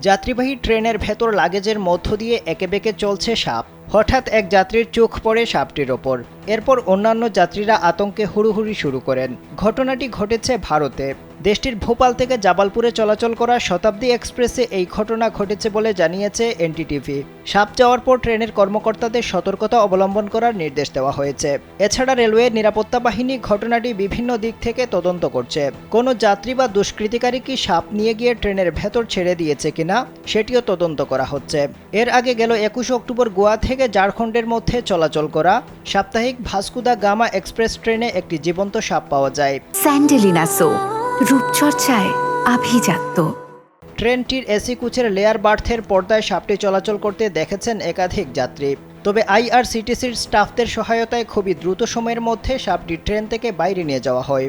যাত্রীবাহী ট্রেনের ভেতর লাগেজের মধ্য দিয়ে এঁকেবেঁকে চলছে সাপ। হঠাৎ এক যাত্রীর চোখ পড়ে সাপটির ওপর। এরপর অন্যান্য যাত্রীরা আতঙ্কে হুড়োহুড়ি শুরু করেন। ঘটনাটি ঘটেছে ভারতে। দেশটির ভোপাল থেকে জাবালপুরে চলাচল করা শতাব্দী এক্সপ্রেসে এই ঘটনা ঘটেছে বলে জানিয়েছে এনডিটিভি। সাপ যাওয়ার পর ট্রেনের কর্মকর্তাদের সতর্কতা অবলম্বন করার নির্দেশ দেওয়া হয়েছে। এছাড়া রেলওয়ে নিরাপত্তা বাহিনী ঘটনাটি বিভিন্ন দিক থেকে তদন্ত করছে। কোনো যাত্রী বা দুষ্কৃতিকারী কি সাপ নিয়ে গিয়ে ট্রেনের ভেতর ছেড়ে দিয়েছে কিনা সেটিও তদন্ত করা হচ্ছে। এর আগে গেল 21 অক্টোবর গোয়া থেকে ঝাড়খণ্ডের মধ্যে চলাচল করা সাপ্তাহিক ভাস্কো দা গামা এক্সপ্রেস ট্রেনে একটি জীবন্ত সাপ পাওয়া যায়। স্যান্ডেলিনা সো রূপচর্চায় আভিজাত্য। ট্রেনটির এসি কোচের লেয়ার বার্থের পর্দায় সাপটি চলাচল করতে দেখেছেন একাধিক যাত্রী। তবে আইআরসিটিসির স্টাফদের সহায়তায় খুবই দ্রুত সময়ের মধ্যে সাপটি ট্রেন থেকে বাইরে নিয়ে যাওয়া হয়।